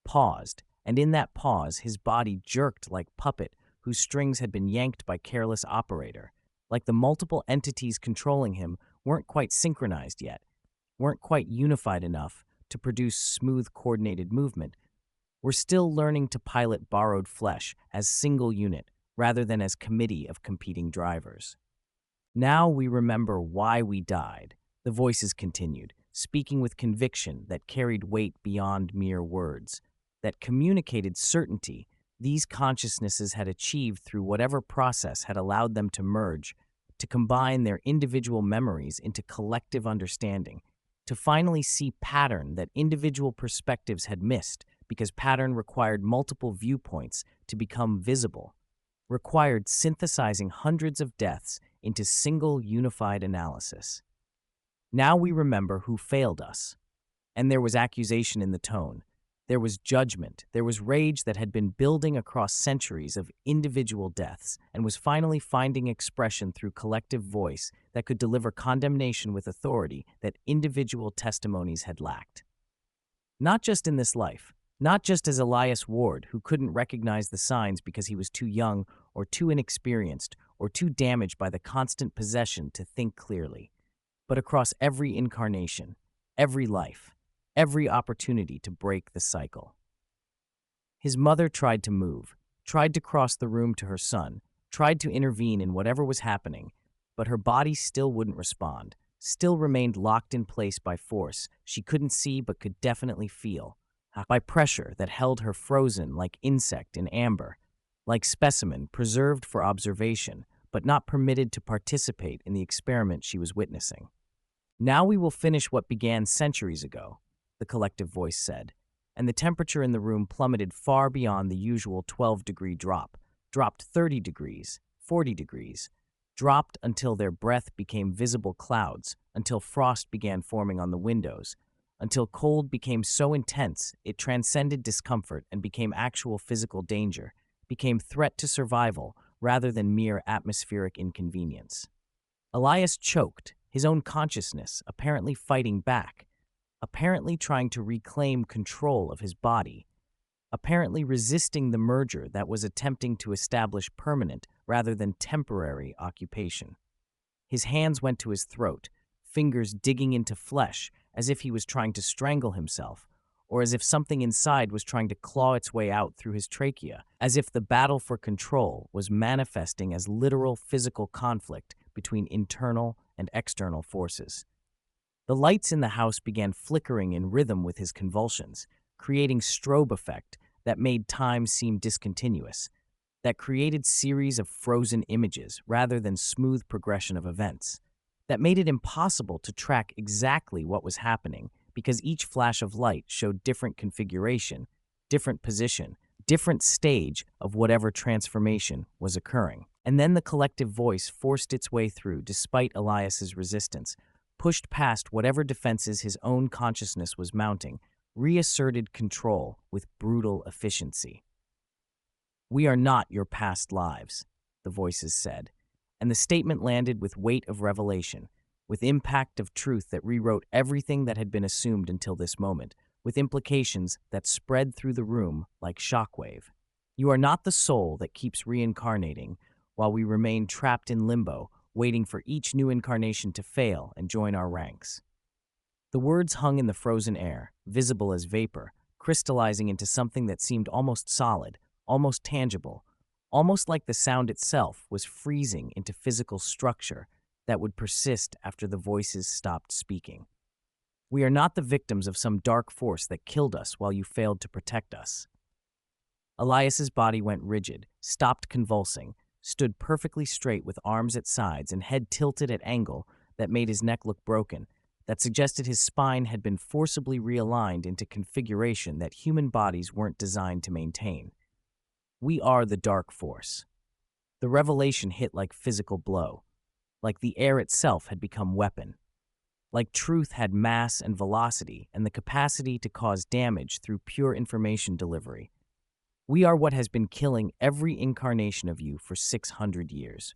Speaker 1: paused, and in that pause his body jerked like puppet whose strings had been yanked by careless operator, like the multiple entities controlling him weren't quite synchronized yet, weren't quite unified enough to produce smooth coordinated movement. We're still learning to pilot borrowed flesh as single unit rather than as committee of competing drivers. Now we remember why we died, the voices continued, speaking with conviction that carried weight beyond mere words, that communicated certainty these consciousnesses had achieved through whatever process had allowed them to merge, to combine their individual memories into collective understanding, to finally see pattern that individual perspectives had missed, because pattern required multiple viewpoints to become visible, required synthesizing hundreds of deaths into single unified analysis. Now we remember who failed us. And there was accusation in the tone. There was judgment. There was rage that had been building across centuries of individual deaths and was finally finding expression through collective voice that could deliver condemnation with authority that individual testimonies had lacked. Not just in this life, not just as Elias Ward, who couldn't recognize the signs because he was too young or too inexperienced or too damaged by the constant possession to think clearly, but across every incarnation, every life, every opportunity to break the cycle. His mother tried to move, tried to cross the room to her son, tried to intervene in whatever was happening, but her body still wouldn't respond, still remained locked in place by force she couldn't see but could definitely feel, by pressure that held her frozen like insect in amber, like specimen preserved for observation, but not permitted to participate in the experiment she was witnessing. Now we will finish what began centuries ago, the collective voice said, and the temperature in the room plummeted far beyond the usual 12-degree drop, dropped 30 degrees, 40 degrees. dropped until their breath became visible clouds, until frost began forming on the windows, until cold became so intense it transcended discomfort and became actual physical danger, became threat to survival rather than mere atmospheric inconvenience. Elias choked, his own consciousness apparently fighting back, apparently trying to reclaim control of his body, apparently resisting the merger that was attempting to establish permanent rather than temporary occupation. His hands went to his throat, fingers digging into flesh as if he was trying to strangle himself, or as if something inside was trying to claw its way out through his trachea, as if the battle for control was manifesting as literal physical conflict between internal and external forces. The lights in the house began flickering in rhythm with his convulsions, creating strobe effect that made time seem discontinuous, that created series of frozen images rather than smooth progression of events, that made it impossible to track exactly what was happening because each flash of light showed different configuration, different position, different stage of whatever transformation was occurring. And then the collective voice forced its way through despite Elias's resistance, pushed past whatever defenses his own consciousness was mounting, reasserted control with brutal efficiency. "We are not your past lives," the voices said, and the statement landed with weight of revelation, with impact of truth that rewrote everything that had been assumed until this moment, with implications that spread through the room like shockwave. "You are not the soul that keeps reincarnating while we remain trapped in limbo, waiting for each new incarnation to fail and join our ranks." The words hung in the frozen air, visible as vapor, crystallizing into something that seemed almost solid, almost tangible, almost like the sound itself was freezing into physical structure that would persist after the voices stopped speaking. "We are not the victims of some dark force that killed us while you failed to protect us." Elias's body went rigid, stopped convulsing, stood perfectly straight with arms at sides and head tilted at angle that made his neck look broken, that suggested his spine had been forcibly realigned into configuration that human bodies weren't designed to maintain. "We are the dark force." The revelation hit like physical blow, like the air itself had become weapon, like truth had mass and velocity and the capacity to cause damage through pure information delivery. "We are what has been killing every incarnation of you for 600 years.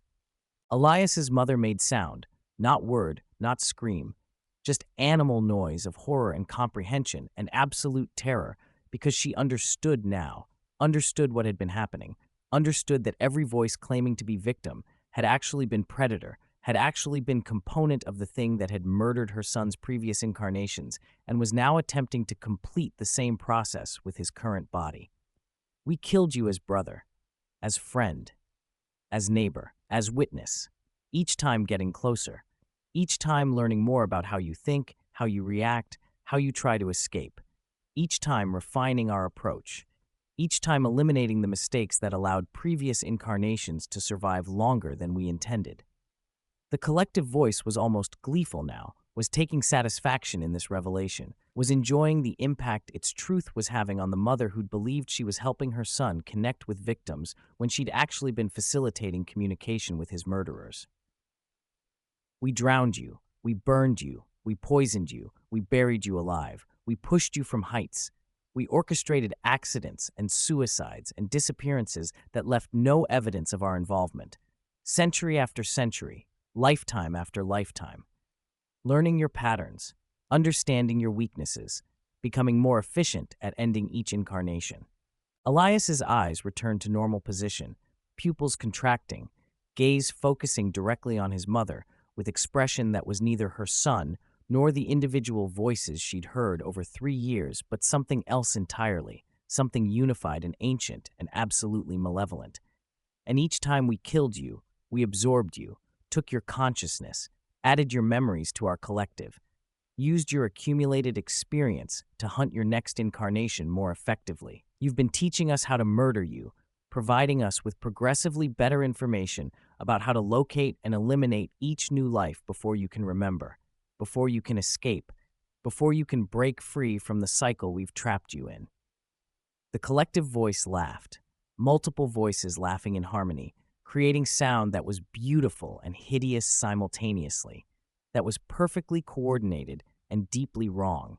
Speaker 1: Elias's mother made sound, not word, not scream, just animal noise of horror and comprehension and absolute terror, because she understood now, understood what had been happening, understood that every voice claiming to be victim had actually been predator, had actually been component of the thing that had murdered her son's previous incarnations and was now attempting to complete the same process with his current body. "We killed you as brother, as friend, as neighbor, as witness, each time getting closer, each time learning more about how you think, how you react, how you try to escape, each time refining our approach, each time eliminating the mistakes that allowed previous incarnations to survive longer than we intended." The collective voice was almost gleeful now, was taking satisfaction in this revelation, was enjoying the impact its truth was having on the mother who'd believed she was helping her son connect with victims when she'd actually been facilitating communication with his murderers. "We drowned you, we burned you, we poisoned you, we buried you alive, we pushed you from heights. We orchestrated accidents and suicides and disappearances that left no evidence of our involvement. Century after century, lifetime after lifetime. Learning your patterns, understanding your weaknesses, becoming more efficient at ending each incarnation." Elias's eyes returned to normal position, pupils contracting, gaze focusing directly on his mother, with expression that was neither her son nor the individual voices she'd heard over 3 years, but something else entirely, something unified and ancient and absolutely malevolent. "And each time we killed you, we absorbed you, took your consciousness, added your memories to our collective, used your accumulated experience to hunt your next incarnation more effectively. You've been teaching us how to murder you, providing us with progressively better information about how to locate and eliminate each new life before you can remember, before you can escape, before you can break free from the cycle we've trapped you in." The collective voice laughed, multiple voices laughing in harmony, creating sound that was beautiful and hideous simultaneously, that was perfectly coordinated and deeply wrong,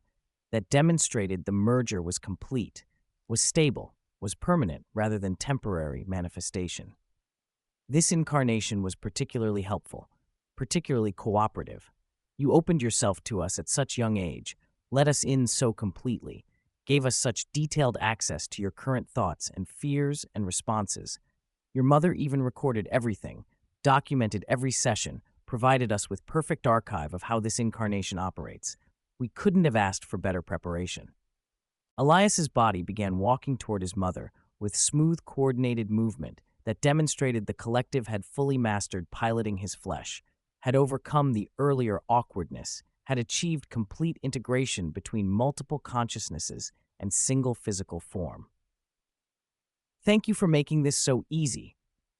Speaker 1: that demonstrated the merger was complete, was stable, was permanent rather than temporary manifestation. This incarnation was particularly helpful, particularly cooperative. You opened yourself to us at such young age, let us in so completely, gave us such detailed access to your current thoughts and fears and responses. Your mother even recorded everything, documented every session, provided us with perfect archive of how this incarnation operates. We couldn't have asked for better preparation. Elias's body began walking toward his mother with smooth, coordinated movement that demonstrated the collective had fully mastered piloting his flesh, had overcome the earlier awkwardness, had achieved complete integration between multiple consciousnesses and single physical form. "Thank you for making this so easy,"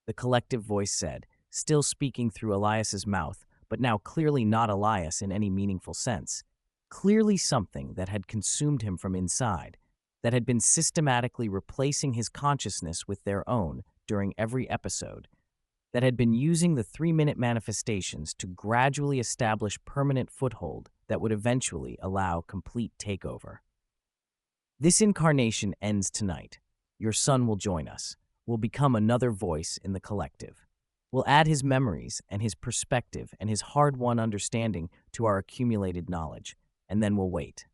Speaker 1: the collective voice said, still speaking through Elias's mouth, but now clearly not Elias in any meaningful sense. Clearly something that had consumed him from inside, that had been systematically replacing his consciousness with their own during every episode, that had been using the 3-minute manifestations to gradually establish permanent foothold that would eventually allow complete takeover. "This incarnation ends tonight. Your son will join us, will become another voice in the collective. We'll add his memories and his perspective and his hard-won understanding to our accumulated knowledge, and then we'll wait.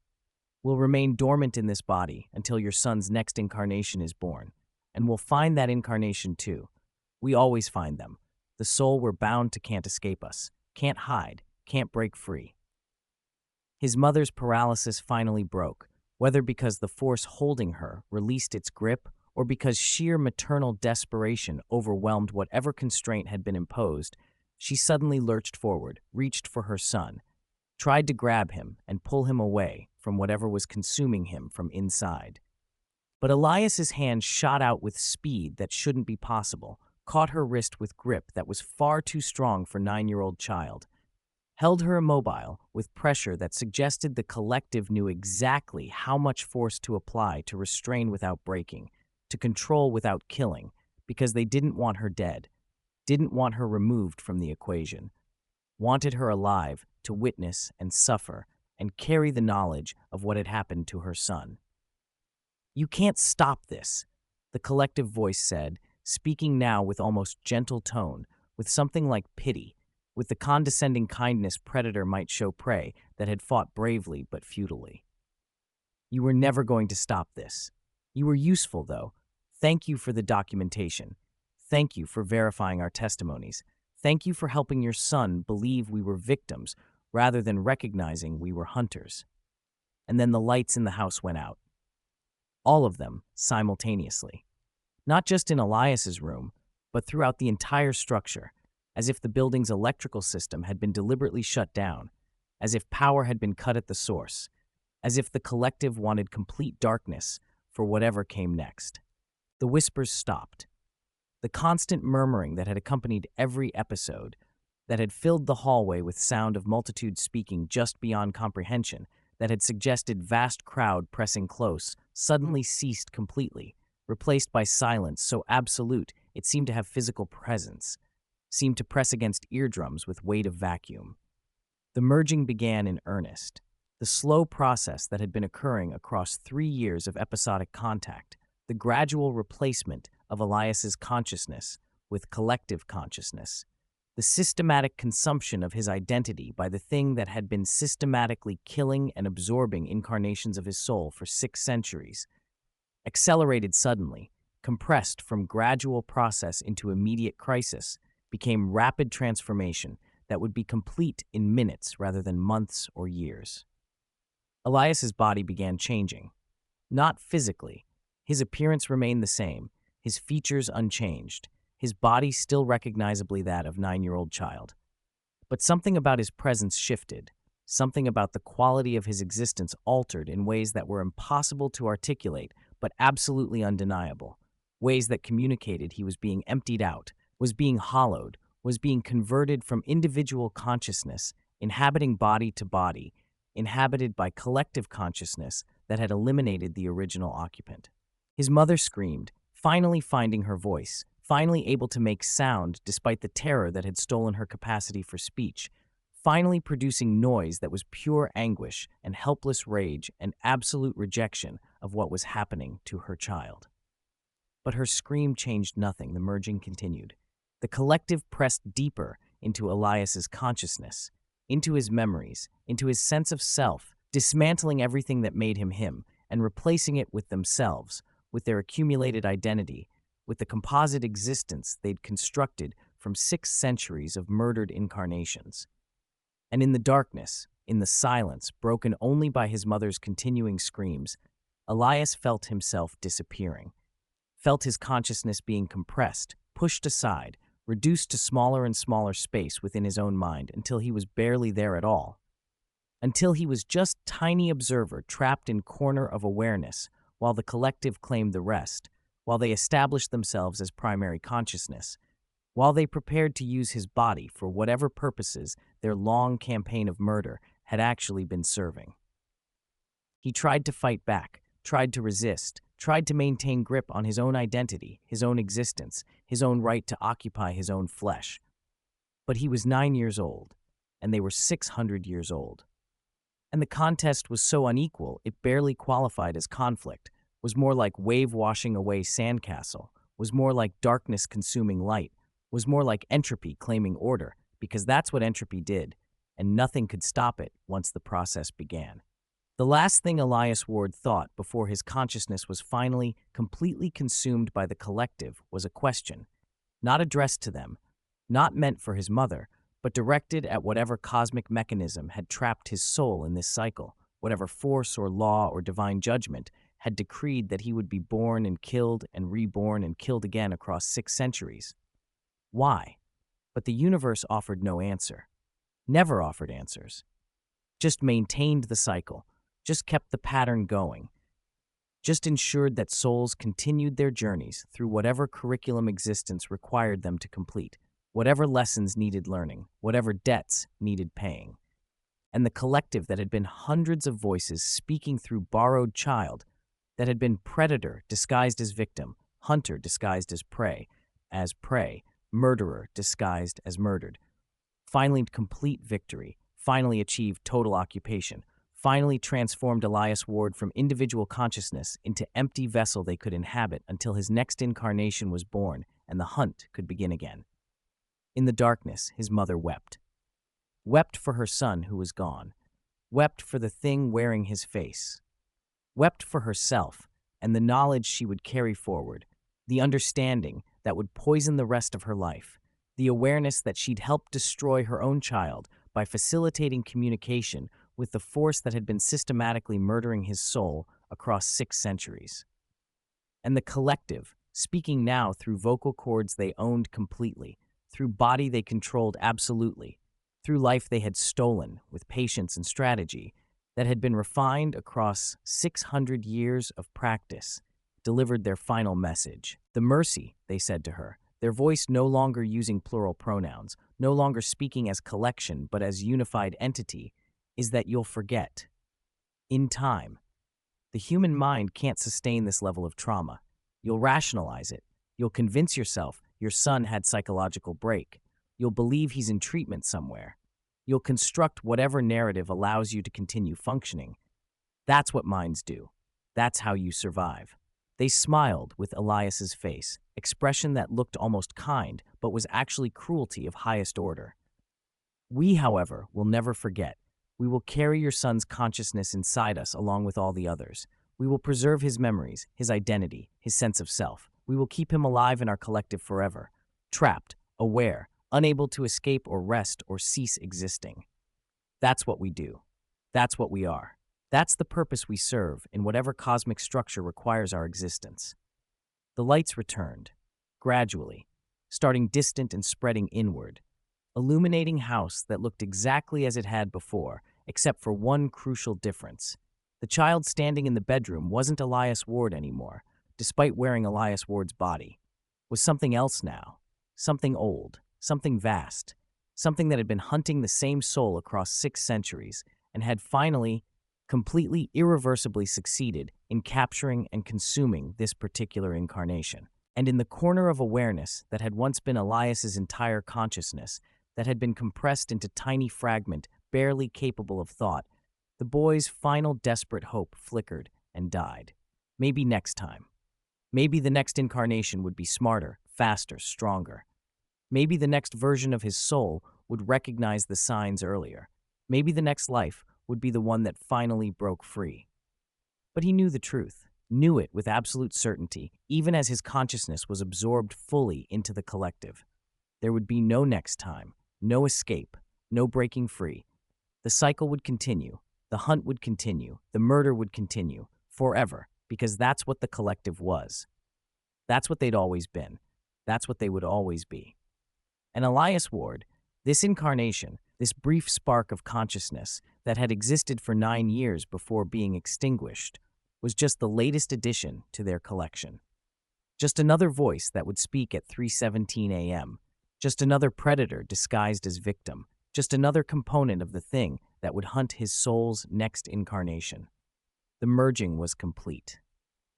Speaker 1: We'll remain dormant in this body until your son's next incarnation is born, and we'll find that incarnation too. We always find them. The soul we're bound to can't escape us, can't hide, can't break free." His mother's paralysis finally broke, whether because the force holding her released its grip or because sheer maternal desperation overwhelmed whatever constraint had been imposed. She suddenly lurched forward, reached for her son, tried to grab him and pull him away from whatever was consuming him from inside. But Elias's hand shot out with speed that shouldn't be possible, caught her wrist with grip that was far too strong for 9-year-old child, held her immobile with pressure that suggested the collective knew exactly how much force to apply to restrain without breaking, to control without killing, because they didn't want her dead, didn't want her removed from the equation, wanted her alive to witness and suffer and carry the knowledge of what had happened to her son. "You can't stop this," the collective voice said, speaking now with almost gentle tone, with something like pity, with the condescending kindness predator might show prey that had fought bravely but futilely. "You were never going to stop this. You were useful, though. Thank you for the documentation. Thank you for verifying our testimonies. Thank you for helping your son believe we were victims rather than recognizing we were hunters." And then the lights in the house went out. All of them simultaneously. Not just in Elias's room, but throughout the entire structure, as if the building's electrical system had been deliberately shut down, as if power had been cut at the source, as if the collective wanted complete darkness for whatever came next. The whispers stopped. The constant murmuring that had accompanied every episode, that had filled the hallway with sound of multitudes speaking just beyond comprehension, that had suggested vast crowd pressing close, suddenly ceased completely, replaced by silence so absolute it seemed to have physical presence, seemed to press against eardrums with weight of vacuum. The merging began in earnest, the slow process that had been occurring across 3 years of episodic contact, the gradual replacement of Elias's consciousness with collective consciousness, the systematic consumption of his identity by the thing that had been systematically killing and absorbing incarnations of his soul for 6 centuries, accelerated suddenly, compressed from gradual process into immediate crisis, became rapid transformation that would be complete in minutes rather than months or years. Elias's body began changing. Not physically. His appearance remained the same, his features unchanged, his body still recognizably that of 9-year-old child. But something about his presence shifted, something about the quality of his existence altered in ways that were impossible to articulate but absolutely undeniable, ways that communicated he was being emptied out, was being hollowed, was being converted from individual consciousness, inhabiting body to body, inhabited by collective consciousness that had eliminated the original occupant. His mother screamed, finally finding her voice, finally able to make sound despite the terror that had stolen her capacity for speech, finally producing noise that was pure anguish and helpless rage and absolute rejection of what was happening to her child. But her scream changed nothing. The merging continued. The collective pressed deeper into Elias's consciousness, into his memories, into his sense of self, dismantling everything that made him him and replacing it with themselves, with their accumulated identity, with the composite existence they'd constructed from 6 centuries of murdered incarnations. And in the darkness, in the silence, broken only by his mother's continuing screams, Elias felt himself disappearing, felt his consciousness being compressed, pushed aside, reduced to smaller and smaller space within his own mind until he was barely there at all. Until he was just tiny observer trapped in corner of awareness while the collective claimed the rest, while they established themselves as primary consciousness, while they prepared to use his body for whatever purposes their long campaign of murder had actually been serving. He tried to fight back, tried to resist, tried to maintain grip on his own identity, his own existence, his own right to occupy his own flesh. But he was 9 years old, and they were 600 years old. And the contest was so unequal it barely qualified as conflict, was more like wave washing away sandcastle, was more like darkness consuming light, was more like entropy claiming order, because that's what entropy did, and nothing could stop it once the process began. The last thing Elias Ward thought before his consciousness was finally completely consumed by the collective was a question, not addressed to them, not meant for his mother, but directed at whatever cosmic mechanism had trapped his soul in this cycle, whatever force or law or divine judgment had decreed that he would be born and killed and reborn and killed again across 6 centuries. Why? But the universe offered no answer, never offered answers, just maintained the cycle, just kept the pattern going, just ensured that souls continued their journeys through whatever curriculum existence required them to complete, whatever lessons needed learning, whatever debts needed paying. And the collective that had been hundreds of voices speaking through borrowed child, that had been predator disguised as victim, hunter disguised as prey, murderer disguised as murdered, finally complete victory, finally achieved total occupation, finally transformed Elias Ward from individual consciousness into empty vessel they could inhabit until his next incarnation was born and the hunt could begin again. In the darkness, his mother wept. Wept for her son who was gone. Wept for the thing wearing his face. Wept for herself and the knowledge she would carry forward, the understanding that would poison the rest of her life, the awareness that she'd helped destroy her own child by facilitating communication with the force that had been systematically murdering his soul across 6 centuries. And the collective, speaking now through vocal cords they owned completely, through body they controlled absolutely, through life they had stolen with patience and strategy, that had been refined across 600 years of practice, delivered their final message. The mercy, they said to her, their voice no longer using plural pronouns, no longer speaking as collection but as unified entity, is that you'll forget. In time. The human mind can't sustain this level of trauma. You'll rationalize it. You'll convince yourself your son had psychological break. You'll believe he's in treatment somewhere. You'll construct whatever narrative allows you to continue functioning. That's what minds do. That's how you survive. They smiled with Elias's face, expression that looked almost kind, but was actually cruelty of highest order. We, however, will never forget. We will carry your son's consciousness inside us along with all the others. We will preserve his memories, his identity, his sense of self. We will keep him alive in our collective forever, trapped, aware, unable to escape or rest or cease existing. That's what we do. That's what we are. That's the purpose we serve in whatever cosmic structure requires our existence. The lights returned, gradually, starting distant and spreading inward, illuminating house that looked exactly as it had before, except for one crucial difference. The child standing in the bedroom wasn't Elias Ward anymore, despite wearing Elias Ward's body. Was something else now, something old, something vast, something that had been hunting the same soul across 6 centuries and had finally, completely irreversibly succeeded in capturing and consuming this particular incarnation. And in the corner of awareness that had once been Elias's entire consciousness, that had been compressed into tiny fragment, barely capable of thought, the boy's final desperate hope flickered and died. Maybe next time. Maybe the next incarnation would be smarter, faster, stronger. Maybe the next version of his soul would recognize the signs earlier. Maybe the next life would be the one that finally broke free. But he knew the truth, knew it with absolute certainty, even as his consciousness was absorbed fully into the collective. There would be no next time, no escape, no breaking free. The cycle would continue, the hunt would continue, the murder would continue, forever, because that's what the collective was. That's what they'd always been. That's what they would always be. And Elias Ward, this incarnation, this brief spark of consciousness that had existed for 9 years before being extinguished, was just the latest addition to their collection. Just another voice that would speak at 3:17 a.m., just another predator disguised as victim, just another component of the thing that would hunt his soul's next incarnation. The merging was complete.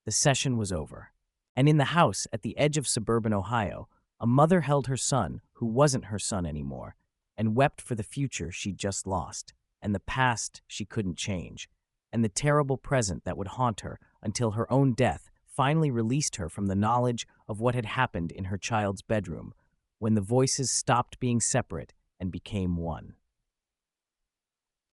Speaker 1: The session was over. And in the house at the edge of suburban Ohio, a mother held her son, who wasn't her son anymore, and wept for the future she'd just lost, and the past she couldn't change, and the terrible present that would haunt her until her own death finally released her from the knowledge of what had happened in her child's bedroom, when the voices stopped being separate and became one.